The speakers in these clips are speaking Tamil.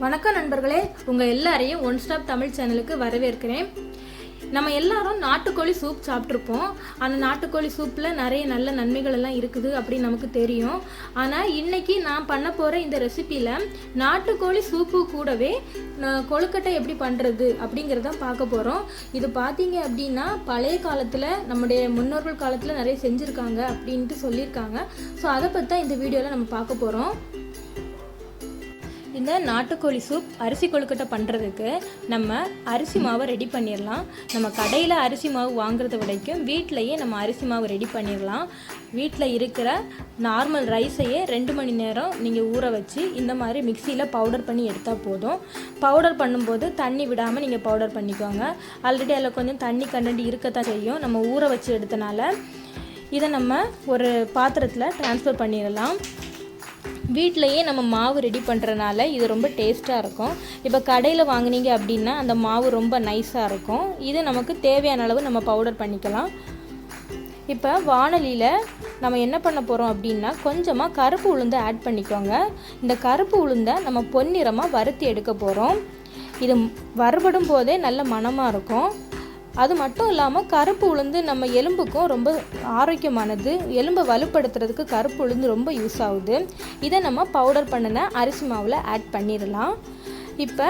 வணக்கம் நண்பர்களே, உங்கள் எல்லாரையும் ஒன் ஸ்டாப் தமிழ் சேனலுக்கு வரவேற்கிறேன். நம்ம எல்லாரும் நாட்டுக்கோழி சூப் சாப்பிட்ருப்போம். அந்த நாட்டுக்கோழி சூப்பில் நிறைய நல்ல நன்மைகள் எல்லாம் இருக்குது அப்படின்னு நமக்கு தெரியும். ஆனால் இன்றைக்கி நான் பண்ண போகிற இந்த ரெசிப்பியில் நாட்டுக்கோழி சூப்பு கூடவே கொழுக்கட்டை எப்படி பண்ணுறது அப்படிங்கிறத பார்க்க போகிறோம். இது பார்த்தீங்க அப்படின்னா பழைய காலத்தில் நம்முடைய முன்னோர்கள் காலத்தில் நிறைய செஞ்சுருக்காங்க அப்படின்ட்டு சொல்லியிருக்காங்க. ஸோ அதை பற்றி தான் இந்த வீடியோவில் நம்ம பார்க்க போகிறோம். இந்த நாட்டுக்கோழி சூப் அரிசி கொழுக்கட்டை பண்ணுறதுக்கு நம்ம அரிசி மாவை ரெடி பண்ணிடலாம். நம்ம கடையில் அரிசி மாவு வாங்குறத விடைக்கும் வீட்டிலையே நம்ம அரிசி மாவு ரெடி பண்ணிடலாம். வீட்டில் இருக்கிற நார்மல் ரைஸையே 2 மணி நேரம் நீங்கள் ஊற வச்சு இந்த மாதிரி மிக்சியில் பவுடர் பண்ணி எடுத்தால் போதும். பவுடர் பண்ணும்போது தண்ணி விடாமல் நீங்கள் பவுடர் பண்ணிக்கோங்க. ஆல்ரெடி அதில் கொஞ்சம் தண்ணி கண்டென்ட் இருக்கத்தான் செய்யும். நம்ம ஊற வச்சு எடுத்தனால இதை நம்ம ஒரு பாத்திரத்தில் ட்ரான்ஸ்ஃபர் பண்ணிடலாம். வீட்டிலையே நம்ம மாவு ரெடி பண்ணுறனால இது ரொம்ப டேஸ்ட்டாக இருக்கும். இப்போ கடையில் வாங்கினீங்க அப்படின்னா அந்த மாவு ரொம்ப நைஸாக இருக்கும். இது நமக்கு தேவையான அளவு நம்ம பவுடர் பண்ணிக்கலாம். இப்போ வாணலியில் நம்ம என்ன பண்ண போகிறோம் அப்படின்னா கொஞ்சமாக கருப்பு உளுந்து ஆட் பண்ணிக்கோங்க. இந்த கருப்பு உளுந்தை நம்ம பொன்னிறமாக வறுத்தி எடுக்க போகிறோம். இது வறுபடும் போதே நல்ல மணமாக இருக்கும். அது மட்டும் இல்லாமல் கருப்பு உளுந்து நம்ம எலும்புக்கும் ரொம்ப ஆரோக்கியமானது. எலும்பை வலுப்படுத்துறதுக்கு கருப்பு உளுந்து ரொம்ப யூஸ் ஆகுது. இதை நம்ம பவுடர் பண்ணின அரிசி மாவில் ஆட் பண்ணிடலாம். இப்போ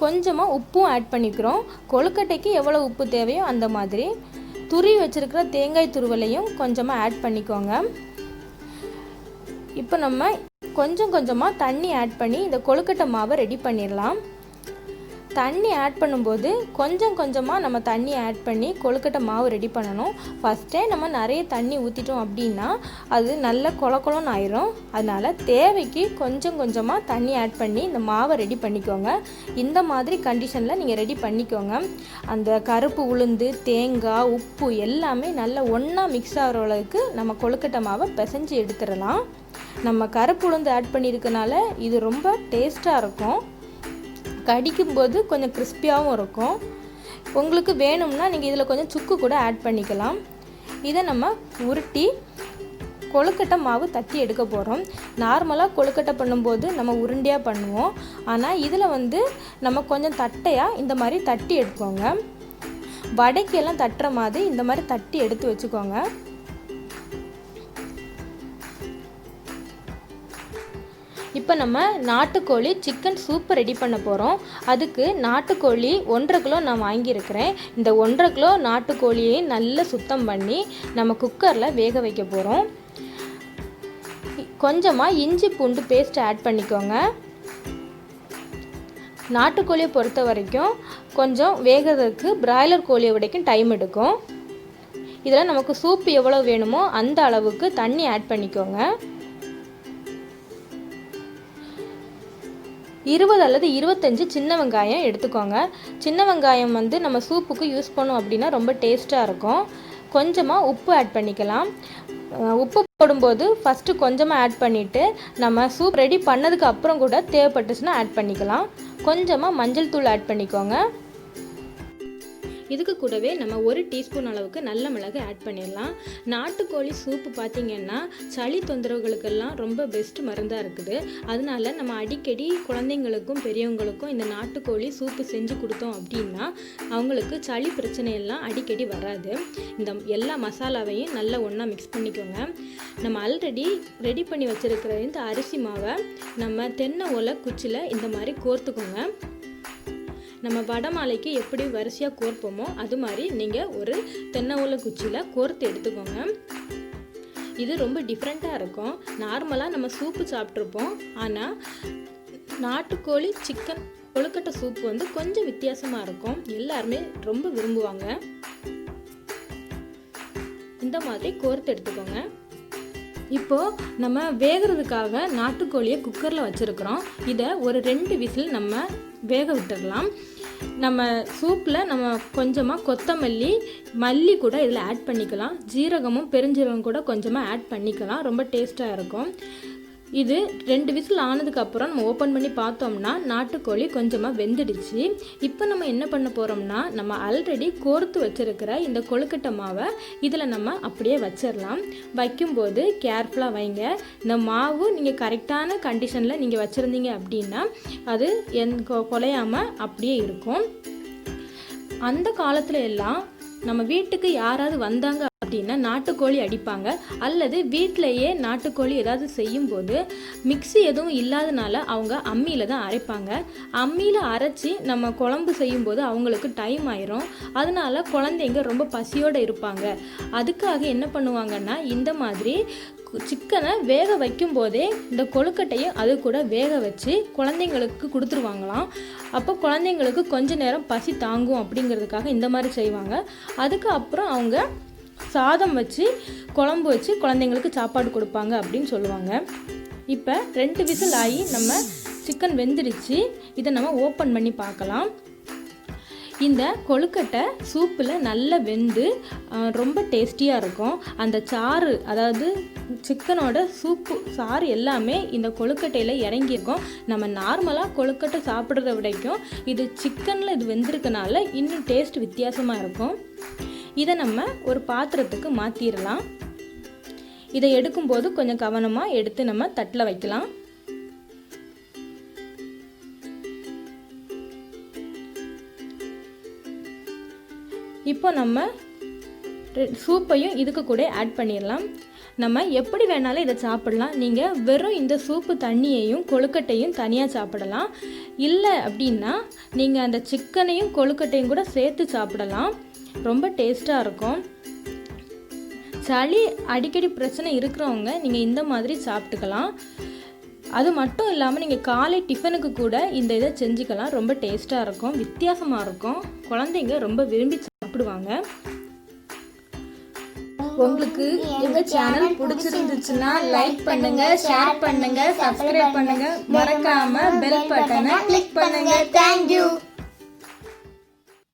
கொஞ்சமாக உப்பும் ஆட் பண்ணிக்கிறோம். கொழுக்கட்டைக்கு எவ்வளோ உப்பு தேவையோ அந்த மாதிரி. துருவி வச்சுருக்கிற தேங்காய் துருவலையும் கொஞ்சமாக ஆட் பண்ணிக்கோங்க. இப்போ நம்ம கொஞ்சம் கொஞ்சமாக தண்ணி ஆட் பண்ணி இந்த கொழுக்கட்டை மாவை ரெடி பண்ணிடலாம். தண்ணி ஆட் பண்ணும்போது கொஞ்சம் கொஞ்சமாக நம்ம தண்ணி ஆட் பண்ணி கொழுக்கட்டை மாவு ரெடி பண்ணணும். ஃபஸ்ட்டே நம்ம நிறைய தண்ணி ஊற்றிட்டோம் அப்படின்னா அது நல்ல கொலன்னு ஆயிரும். அதனால் தேவைக்கு கொஞ்சம் கொஞ்சமாக தண்ணி ஆட் பண்ணி இந்த மாவை ரெடி பண்ணிக்கோங்க. இந்த மாதிரி கண்டிஷனில் நீங்கள் ரெடி பண்ணிக்கோங்க. அந்த கருப்பு உளுந்து, தேங்காய், உப்பு எல்லாமே நல்லா ஒன்றா மிக்ஸ் ஆகிற அளவுக்கு நம்ம கொழுக்கட்டை மாவை பிசைஞ்சு எடுத்துடலாம். நம்ம கருப்பு உளுந்து ஆட் பண்ணியிருக்கனால இது ரொம்ப டேஸ்ட்டாக இருக்கும். கடிக்கும்போது கொஞ்சம் கிறிஸ்பியாகவும் இருக்கும். உங்களுக்கு வேணும்னா நீங்கள் இதில் கொஞ்சம் சுக்கு கூட ஆட் பண்ணிக்கலாம். இதை நம்ம உருட்டி கொழுக்கட்டை மாவு தட்டி எடுக்க போகிறோம். நார்மலாக கொழுக்கட்டை பண்ணும்போது நம்ம உருண்டையாக பண்ணுவோம். ஆனால் இதில் நம்ம கொஞ்சம் தட்டையாக இந்த மாதிரி தட்டி எடுத்துக்கோங்க. வடைக்கெல்லாம் தட்டுற மாதிரி இந்த மாதிரி தட்டி எடுத்து வச்சுக்கோங்க. இப்போ நம்ம நாட்டுக்கோழி சிக்கன் சூப் ரெடி பண்ண போகிறோம். அதுக்கு நாட்டுக்கோழி 1.5 கிலோ நான் வாங்கியிருக்கிறேன். இந்த 1.5 கிலோ நாட்டுக்கோழியை நல்லா சுத்தம் பண்ணி நம்ம குக்கரில் வேக வைக்க போகிறோம். கொஞ்சமாக இஞ்சி பூண்டு பேஸ்ட் ஆட் பண்ணிக்கோங்க. நாட்டுக்கோழியை பொறுத்த வரைக்கும் கொஞ்சம் வேகிறதுக்கு பிராய்லர் கோழியை விடைக்கும் டைம் எடுக்கும். இதில் நமக்கு சூப் எவ்வளோ வேணுமோ அந்த அளவுக்கு தண்ணி ஆட் பண்ணிக்கோங்க. 20 அல்லது 25 சின்ன வெங்காயம் எடுத்துக்கோங்க. சின்ன வெங்காயம் நம்ம சூப்புக்கு யூஸ் பண்ணோம் அப்படின்னா ரொம்ப டேஸ்ட்டாக இருக்கும். கொஞ்சமாக உப்பு ஆட் பண்ணிக்கலாம். உப்பு போடும்போது ஃபஸ்ட்டு கொஞ்சமாக ஆட் பண்ணிவிட்டு நம்ம சூப் ரெடி பண்ணதுக்கு அப்புறம் கூட தேவைப்பட்டுச்சுன்னா ஆட் பண்ணிக்கலாம். கொஞ்சமாக மஞ்சள் தூள் ஆட் பண்ணிக்கோங்க. இதுக்கு கூடவே நம்ம 1 டீஸ்பூன் அளவுக்கு நல்ல மிளகு ஆட் பண்ணிடலாம். நாட்டுக்கோழி சூப்பு பார்த்திங்கன்னா சளி தொந்தரவுகளுக்கெல்லாம் ரொம்ப பெஸ்ட் மருந்தாக இருக்குது. அதனால நம்ம அடிக்கடி குழந்தைங்களுக்கும் பெரியவங்களுக்கும் இந்த நாட்டுக்கோழி சூப்பு செஞ்சு கொடுத்தோம் அப்படின்னா அவங்களுக்கு சளி பிரச்சனையெல்லாம் அடிக்கடி வராது. இந்த எல்லா மசாலாவையும் நல்லா ஒன்றா மிக்ஸ் பண்ணிக்கோங்க. நம்ம ஆல்ரெடி ரெடி பண்ணி வச்சுருக்கிற இந்த அரிசி மாவை நம்ம தென்னை ஓலை குச்சியில் இந்த மாதிரி கோர்த்துக்கோங்க. நம்ம வடை மாலைக்கு எப்படி வரிசையாக கோர்ப்போமோ அது மாதிரி நீங்கள் ஒரு தென்னை ஓலை குச்சியில் கோர்த்து எடுத்துக்கோங்க. இது ரொம்ப டிஃப்ரெண்ட்டாக இருக்கும். நார்மலாக நம்ம சூப்பு சாப்பிட்ருப்போம். ஆனால் நாட்டுக்கோழி சிக்கன் கொழுக்கட்டை சூப்பு கொஞ்சம் வித்தியாசமாக இருக்கும். எல்லாருமே ரொம்ப விரும்புவாங்க. இந்த மாதிரி கோர்த்து எடுத்துக்கோங்க. இப்போது நம்ம வேகிறதுக்காக நாட்டுக்கோழியை குக்கரில் வச்சுருக்கிறோம். இதை ஒரு 2 விசில் நம்ம வேக விட்டுடலாம். நம்ம சூப்பில் நம்ம கொஞ்சமாக கொத்தமல்லி, மல்லி கூட இதில் ஆட் பண்ணிக்கலாம். ஜீரகமும் பெருஞ்சீரகம் கூட கொஞ்சமாக ஆட் பண்ணிக்கலாம். ரொம்ப டேஸ்ட்டாக இருக்கும். இது 2 விசில் ஆனதுக்கப்புறம் நம்ம ஓப்பன் பண்ணி பார்த்தோம்னா நாட்டுக்கோழி கொஞ்சமாக வெந்துடுச்சு. இப்போ நம்ம என்ன பண்ண போகிறோம்னா, நம்ம ஆல்ரெடி கோர்த்து வச்சுருக்கிற இந்த கொழுக்கட்டை மாவை இதில் நம்ம அப்படியே வச்சிடலாம். வைக்கும்போது கேர்ஃபுல்லாக வைங்க. இந்த மாவு நீங்கள் கரெக்டான கண்டிஷனில் நீங்கள் வச்சுருந்தீங்க அப்படின்னா அது குலையாமல் அப்படியே இருக்கும். அந்த காலத்துல எல்லாம் நம்ம வீட்டுக்கு யாராவது வந்தாங்க அப்படின்னா நாட்டுக்கோழி அடிப்பாங்க, அல்லது வீட்டிலையே நாட்டுக்கோழி ஏதாவது செய்யும்போது மிக்ஸி எதுவும் இல்லாதனால அவங்க அம்மியில் தான் அரைப்பாங்க. அம்மியில் அரைச்சி நம்ம குழம்பு செய்யும்போது அவங்களுக்கு டைம் ஆயிரும். அதனால குழந்தைங்க ரொம்ப பசியோடு இருப்பாங்க. அதுக்காக என்ன பண்ணுவாங்கன்னா, இந்த மாதிரி சிக்கனை வேக வைக்கும் போதே இந்த கொழுக்கட்டையும் அது கூட வேக வச்சு குழந்தைங்களுக்கு கொடுத்துருவாங்களாம். அப்போ குழந்தைங்களுக்கு கொஞ்ச நேரம் பசி தாங்கும் அப்படிங்கிறதுக்காக இந்த மாதிரி செய்வாங்க. அதுக்கு அப்புறம் அவங்க சாதம் வச்சு குழம்பு வச்சு குழந்தைங்களுக்கு சாப்பாடு கொடுப்பாங்க அப்படின்னு சொல்லுவாங்க. இப்போ 2 விசில் ஆகி நம்ம சிக்கன் வெந்துடுச்சு. இதை நம்ம ஓப்பன் பண்ணி பார்க்கலாம். இந்த கொழுக்கட்டை சூப்பில் நல்லா வெந்து ரொம்ப டேஸ்டியாக இருக்கும். அந்த சாறு, அதாவது சிக்கனோட சூப்பு சாறு எல்லாமே இந்த கொழுக்கட்டையில் இறங்கியிருக்கும். நம்ம நார்மலாக கொழுக்கட்டை சாப்பிட்றத விடைக்கும் இது சிக்கனில் இது வெந்திருக்கனால இன்னும் டேஸ்ட் வித்தியாசமாக இருக்கும். இதை நம்ம ஒரு பாத்திரத்துக்கு மாற்றிடலாம். இதை எடுக்கும்போது கொஞ்சம் கவனமாக எடுத்து நம்ம தட்டில் வைக்கலாம். இப்போ நம்ம சூப்பையும் இதுக்கு கூட ஆட் பண்ணிடலாம். நம்ம எப்படி வேணாலும் இதை சாப்பிடலாம். நீங்கள் வெறும் இந்த சூப்பு தண்ணியையும் கொழுக்கட்டையும் தனியாக சாப்பிடலாம். இல்லை அப்படின்னா நீங்கள் அந்த சிக்கனையும் கொழுக்கட்டையும் கூட சேர்த்து சாப்பிடலாம். ரொம்ப டேஸ்ட்டாக இருக்கும். சளி அடிக்கடி பிரச்சனை இருக்கிறவங்க நீங்கள் இந்த மாதிரி சாப்பிட்டுக்கலாம். அது மட்டும் இல்லாமல் நீங்கள் காலை டிஃபனுக்கு கூட இந்த இதை செஞ்சுக்கலாம். ரொம்ப டேஸ்ட்டாக இருக்கும், வித்தியாசமாக இருக்கும். குழந்தைங்க ரொம்ப விரும்பி சாப்பிடுவாங்க. உங்களுக்கு எங்க சேனல் பிடிச்சிருந்துச்சுன்னா லைக் பண்ணுங்க, ஷேர் பண்ணுங்க, சப்ஸ்கிரைப் பண்ணுங்க, மறக்காம பெல் பட்டனை கிளிக் பண்ணுங்க. தேங்க்யூ.